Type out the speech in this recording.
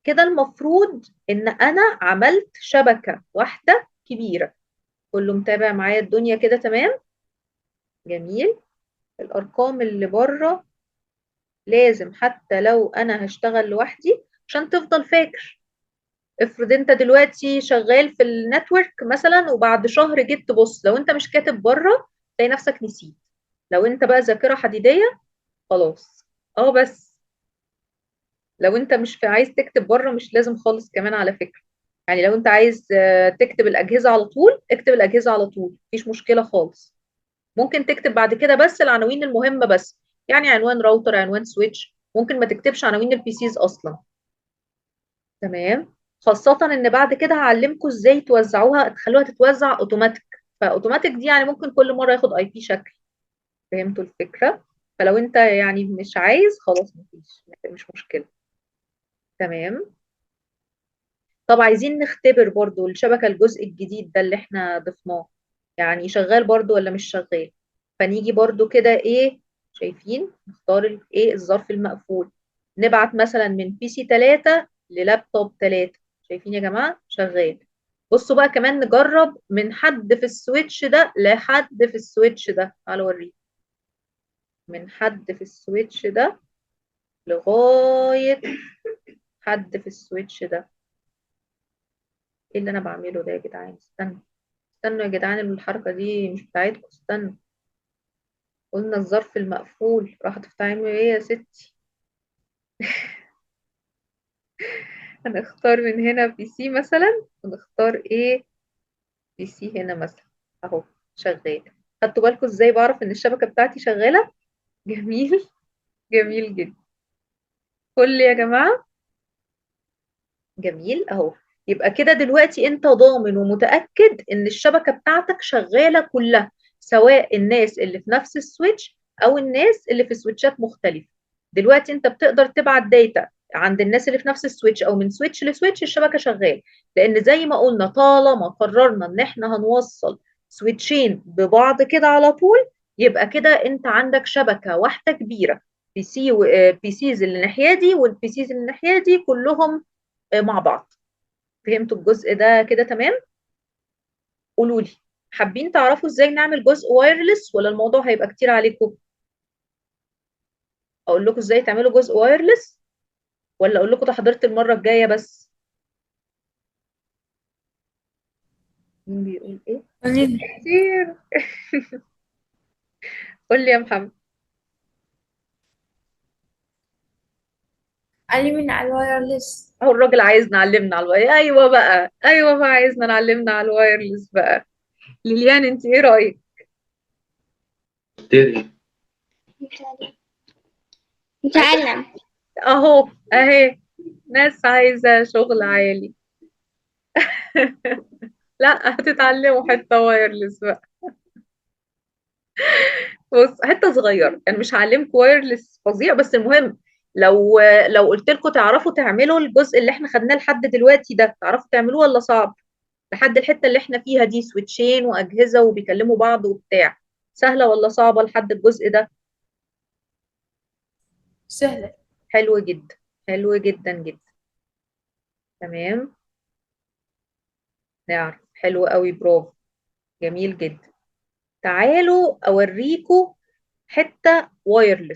كده المفروض ان انا عملت شبكة واحدة كبيرة. كله متابع معايا الدنيا كده تمام؟ جميل. الارقام اللي بره لازم حتى لو انا هشتغل لوحدي عشان تفضل فاكر. افرض انت دلوقتي شغال في النتورك مثلا وبعد شهر جيت تبص، لو انت مش كاتب بره تلاقي نفسك نسيت. لو انت بقى ذاكرة حديدية خلاص. اه بس لو انت مش عايز تكتب بره مش لازم خالص كمان على فكرة. يعني لو انت عايز تكتب الأجهزة على طول اكتب الأجهزة على طول، مفيش مشكلة خالص. ممكن تكتب بعد كده بس العناوين المهمة بس، يعني عنوان راوتر، عنوان سويتش، ممكن ما تكتبش عناوين البي سيز أصلا. تمام. خاصة ان بعد كده هعلمكم ازاي توزعوها، تخلوها تتوزع اوتوماتيك. فاوتوماتيك دي يعني ممكن كل مرة ياخد اي بي شكل. فهمتوا الفكرة؟ فلو انت يعني مش عايز خلاص مش مشكلة. تمام. طب عايزين نختبر برضو الشبكة، الجزء الجديد ده اللي احنا ضفناه، يعني شغال برضو ولا مش شغال؟ فنيجي برضو كده ايه، شايفين نختار ايه الظرف المقفول، نبعت مثلا من بي سي 3 للابتوب 3. شايفين يا جماعة شغال. بصوا بقى كمان نجرب من حد في السويتش ده لحد في السويتش ده، تعالوا اوريكم. من حد في السويتش ده لغاية حد في السويتش ده. ايه اللي انا بعمله ده يا جدعان؟ استنى. استنوا يا جدعان، الحركة دي مش بتاعتكم، استنوا. قلنا الظرف المقفول، راحت تتعمل ايه يا ستي؟ هنختار من هنا بي سي مثلا، ونختار ايه، بي سي هنا مثلا. اهو شغال. خدتوا بالكم ازاي بعرف ان الشبكة بتاعتي شغالة؟ جميل. جميل جدا. كل يا جماعة. جميل اهو. يبقى كده دلوقتي انت ضامن ومتأكد ان الشبكة بتاعتك شغالة كلها، سواء الناس اللي في نفس السويتش او الناس اللي في سويتشات مختلفة. دلوقتي انت بتقدر تبعت داتا عند الناس اللي في نفس السويتش او من سويتش لسويتش، الشبكة شغال. لان زي ما قلنا طالما قررنا ان احنا هنوصل سويتشين ببعض كده على طول، يبقى كده انت عندك شبكة واحدة كبيرة. بي سي بي سيز اللي الناحية دي والبي سيز اللي الناحية دي كلهم مع بعض. فهمتوا الجزء ده كده تمام؟ قولوا لي، حابين تعرفوا ازاي نعمل جزء وايرلس ولا الموضوع هيبقى كتير عليكم؟ اقول لكم ازاي تعملوا جزء وايرلس ولا اقول لكم تحضيرات المرة الجاية بس؟ مين بيقول ايه؟ قولي كتير. قول لي يا محمد. علي من على الوايرلس. اهو الراجل عايز نعلمنا على الواير، ايوه بقى، ايوه بقى عايزنا نعلمنا على الوايرلس بقى. ليليان انت ايه رأيك؟ نتعلم. اهو اهي، ناس عايزة شغل عالي. لا هتتعلموا حتة وايرلس بقى. بص حته صغيره، يعني مش هعلمكم وايرلس فظيع، بس المهم لو قلت لكم تعرفوا تعملوا الجزء اللي احنا خدناه لحد دلوقتي ده، تعرفوا تعملوه ولا صعب؟ لحد الحته اللي احنا فيها دي سويتشين واجهزه وبيكلموا بعض وبتاع، سهله ولا صعبه لحد الجزء ده؟ سهلة. حلو جدا. حلو جدا جدا. تمام. نعرف، حلو قوي، برافو. جميل جدا. تعالوا اوريكم حته وايرلس.